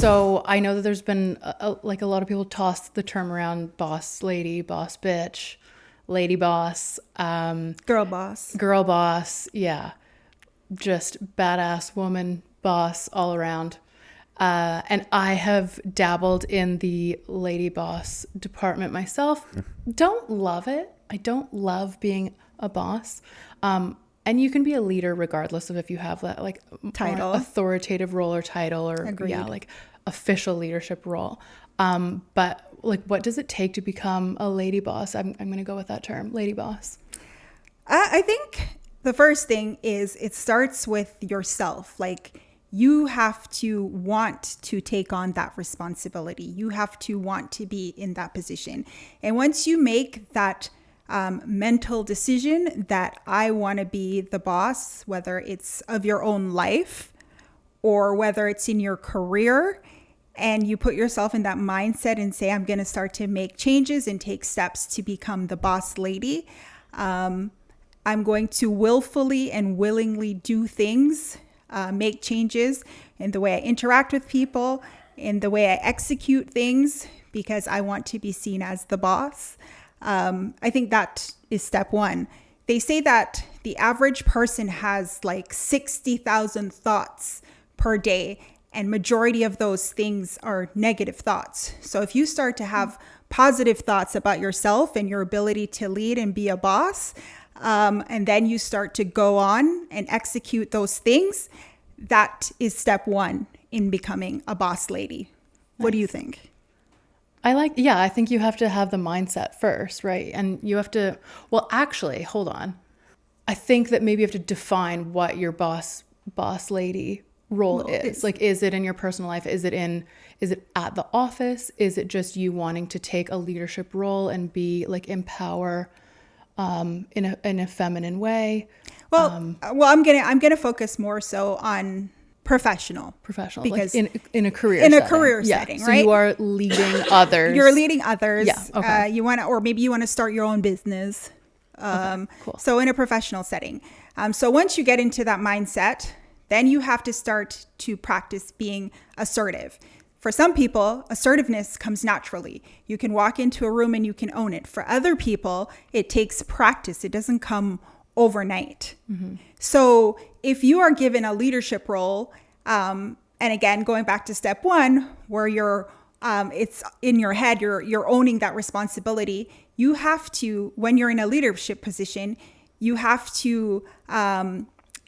So I know that there's been like a lot of people toss the term around boss lady, boss bitch, lady boss, girl boss. Yeah. Just badass woman boss all around. And I have dabbled in the lady boss department myself. Don't love it. I don't love being a boss. And you can be a leader regardless of if you have that like title, authoritative role or title, or like official leadership role. But like, what does it take to become a lady boss? I'm going to go with that term, lady boss. I think the first thing is it starts with yourself. Like, you have to want to take on that responsibility. You have to want to be in that position. And once you make that mental decision that I want to be the boss, whether it's of your own life or whether it's in your career, and you put yourself in that mindset and say, I'm going to start to make changes and take steps to become the boss lady. I'm going to willfully and willingly do things, make changes in the way I interact with people, in the way I execute things, because I want to be seen as the boss. I think that is step one. They say that the average person has like 60,000 thoughts per day, and majority of those things are negative thoughts. So if you start to have positive thoughts about yourself and your ability to lead and be a boss, and then you start to go on and execute those things, that is step one in becoming a boss lady. Nice. What do you think? I think you have to have the mindset first, right? And you have to, well, actually, hold on. I think that maybe you have to define what your boss lady role is. Like, is it in your personal life? Is it at the office? Is it just you wanting to take a leadership role and be like empower in a feminine way? Well, I'm gonna focus more so on professional, because like in a career setting, so right? You are leading others. You're leading others. Yeah. Okay. Or maybe you want to start your own business. Okay, cool. So in a professional setting. So once you get into that mindset, then you have to start to practice being assertive. For some people, assertiveness comes naturally. You can walk into a room and you can own it. For other people, it takes practice. It doesn't come overnight. Mm-hmm. So if you are given a leadership role, and again, going back to step one, where you're, it's in your head, you're owning that responsibility. You have to, when you're in a leadership position, you have to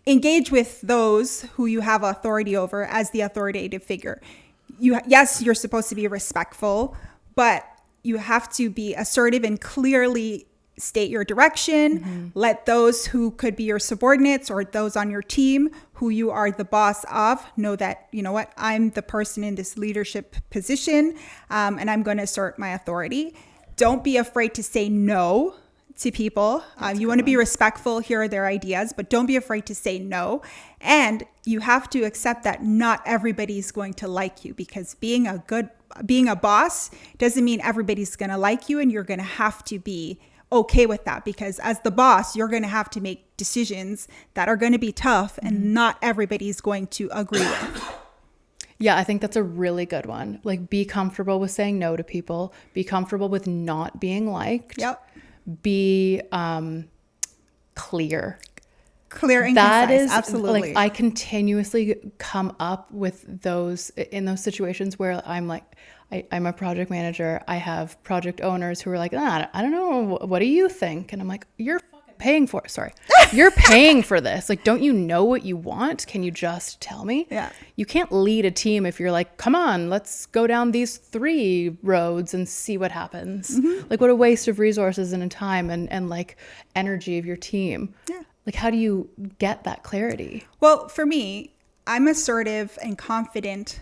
engage with those who you have authority over as the authoritative figure. Yes, you're supposed to be respectful, but you have to be assertive and clearly state your direction. Mm-hmm. Let those who could be your subordinates or those on your team who you are the boss of know that, you know what, I'm the person in this leadership position, and I'm going to assert my authority. Don't be afraid to say no to people. You want to be respectful, hear their ideas, but don't be afraid to say no. And you have to accept that not everybody's going to like you, because being a boss doesn't mean everybody's going to like you, and you're going to have to be okay with that, because as the boss, you're going to have to make decisions that are going to be tough and not everybody's going to agree with. Yeah, I think that's a really good one. Like, be comfortable with saying no to people, be comfortable with not being liked. Yep. Be clear and that concise. Is absolutely. Like, I continuously come up with those in those situations where I'm like, I'm a project manager. I have project owners who are like, I don't know, what do you think? And I'm like, you're fucking paying for it. Sorry, you're paying for this. Like, don't you know what you want? Can you just tell me? Yeah. You can't lead a team if you're like, come on, let's go down these 3 roads and see what happens. Mm-hmm. Like, what a waste of resources and time and like energy of your team. Yeah. Like, how do you get that clarity? Well, for me, I'm assertive and confident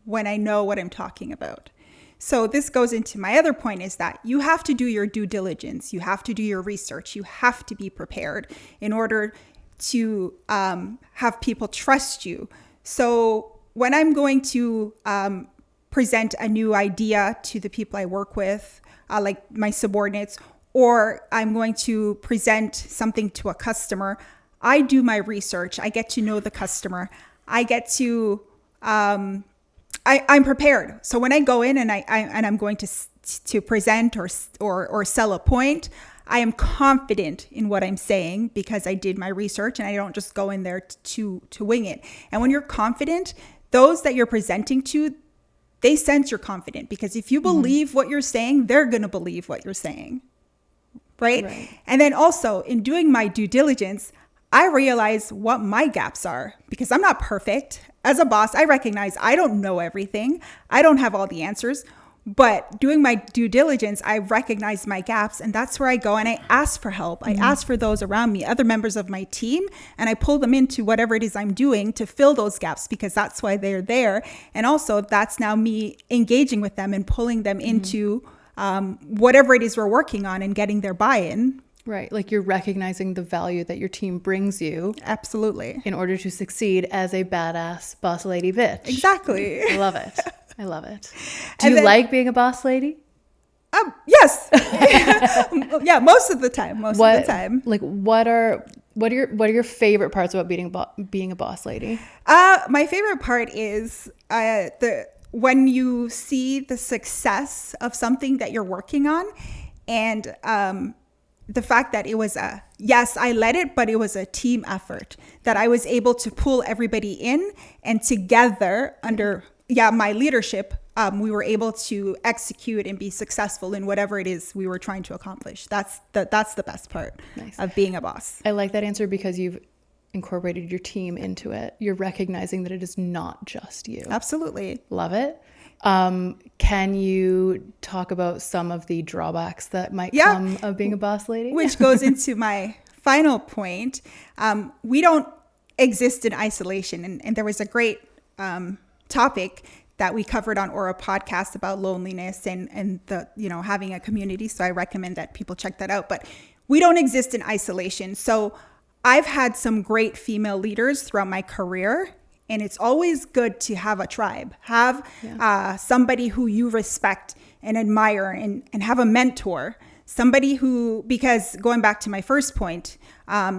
when I know what I'm talking about. So this goes into my other point, is that you have to do your due diligence. You have to do your research. You have to be prepared in order to have people trust you. So when I'm going to present a new idea to the people I work with, like my subordinates, or I'm going to present something to a customer, I do my research. I get to know the customer. I get to I'm prepared. So when I go in and I'm going to present or sell a point, I am confident in what I'm saying because I did my research and I don't just go in there to wing it. And when you're confident, those that you're presenting to, they sense you're confident, because if you believe what you're saying, they're going to believe what you're saying. Right? And then also in doing my due diligence, I realize what my gaps are, because I'm not perfect. As a boss, I recognize I don't know everything. I don't have all the answers. But doing my due diligence, I recognize my gaps, and that's where I go and I ask for help. I ask for those around me, other members of my team, and I pull them into whatever it is I'm doing to fill those gaps, because that's why they're there. And also that's now me engaging with them and pulling them into whatever it is we're working on and getting their buy-in. Right. Like you're recognizing the value that your team brings you. Absolutely. In order to succeed as a badass boss lady bitch. Exactly. I love it. I love it. Do you like being a boss lady? Yes. Yeah, most of the time. Like what are your favorite parts about being a boss lady? My favorite part is when you see the success of something that you're working on, and the fact that it was yes, I led it, but it was a team effort, that I was able to pull everybody in, and together under my leadership, we were able to execute and be successful in whatever it is we were trying to accomplish. That's the best part of being a boss. I like that answer because you've incorporated your team into it. You're recognizing that it is not just you. Absolutely. Love it. Can you talk about some of the drawbacks that might come of being a boss lady? Which goes into my final point. We don't exist in isolation. And there was a great topic that we covered on Aura Podcast about loneliness and the, having a community. So I recommend that people check that out. But we don't exist in isolation. So I've had some great female leaders throughout my career, and it's always good to have a tribe, have somebody who you respect and admire, and have a mentor, somebody who, because going back to my first point,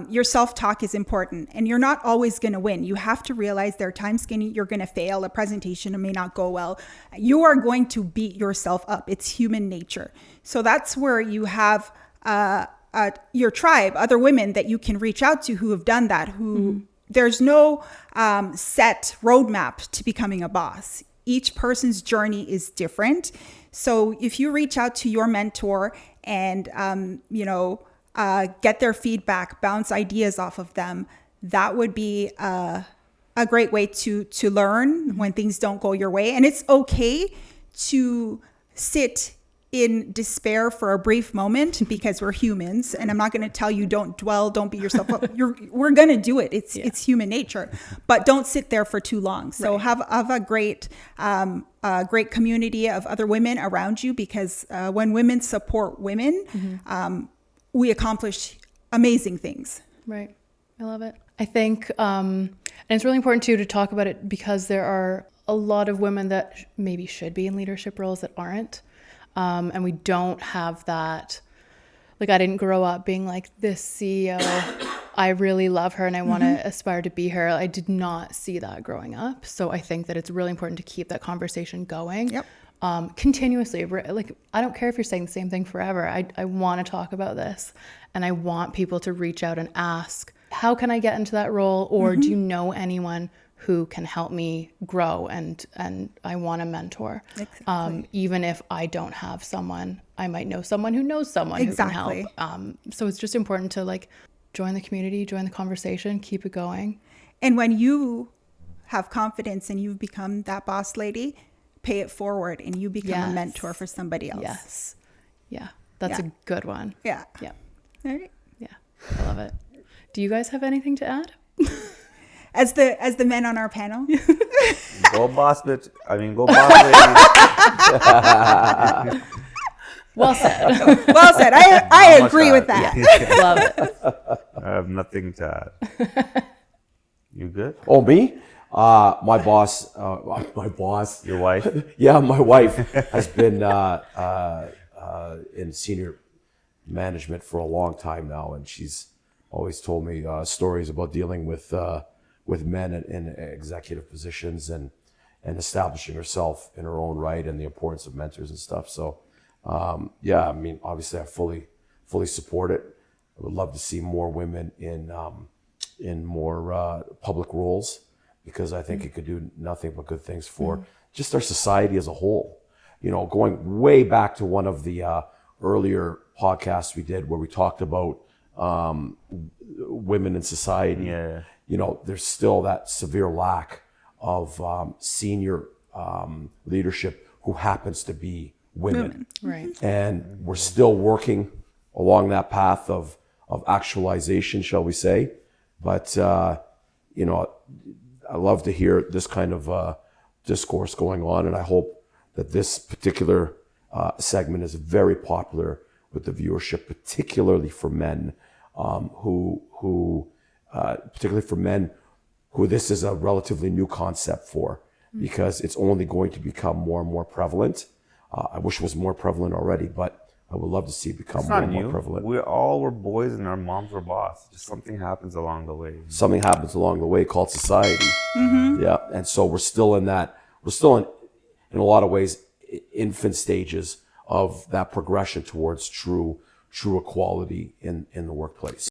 your self-talk is important, and you're not always going to win. You have to realize there are times you're going to fail. A presentation may not go well. You are going to beat yourself up. It's human nature. So that's where you have your tribe, other women that you can reach out to who have done that, who there's no set roadmap to becoming a boss. Each person's journey is different. So if you reach out to your mentor and, get their feedback, bounce ideas off of them, that would be a great way to learn when things don't go your way. And it's okay to sit in despair for a brief moment, because we're humans, and I'm not going to tell you don't dwell, don't beat yourself up. We're going to do it. It's human nature, but don't sit there for too long. So have a great community of other women around you, because when women support women, we accomplish amazing things. Right. I love it. I think, and it's really important too to talk about it, because there are a lot of women that maybe should be in leadership roles that aren't. And we don't have that. Like, I didn't grow up being like, this CEO, I really love her and I want to aspire to be her. I did not see that growing up. So I think that it's really important to keep that conversation going continuously. Like, I don't care if you're saying the same thing forever. I want to talk about this, and I want people to reach out and ask, how can I get into that role? Or do you know anyone who can help me grow, and I want a mentor. Exactly. Even if I don't have someone, I might know someone who knows someone who can help. So it's just important to join the community, join the conversation, keep it going. And when you have confidence and you've become that boss lady, pay it forward and you become a mentor for somebody else. Yes. Yeah. That's a good one. Yeah. Yeah. All right. Yeah. I love it. Do you guys have anything to add? As the men on our panel. Go boss bitch. Go boss lady. Well said. Well said. I agree with that. Yeah. Love it. I have nothing to add. You good? Oh, me? My boss. Your wife? Yeah, my wife has been in senior management for a long time now, and she's always told me stories about dealing with men in executive positions, and and establishing herself in her own right, and the importance of mentors and stuff. So, yeah, I mean, obviously, I fully support it. I would love to see more women in more public roles, because I think it could do nothing but good things for just our society as a whole. You know, going way back to one of the earlier podcasts we did where we talked about women in society. Yeah. You know, there's still that severe lack of senior leadership who happens to be women. Right. And we're still working along that path of actualization, shall we say. But, you know, I love to hear this kind of discourse going on, and I hope that this particular segment is very popular with the viewership, particularly for men particularly for men who this is a relatively new concept for, because it's only going to become more and more prevalent. I wish it was more prevalent already, but I would love to see it become It's more not and more new. prevalent. We all were boys and our moms were boss. Just something happens along the way. Something happens along the way called society. Yeah, and so we're still in in a lot of ways, infant stages of that progression towards true equality in the workplace.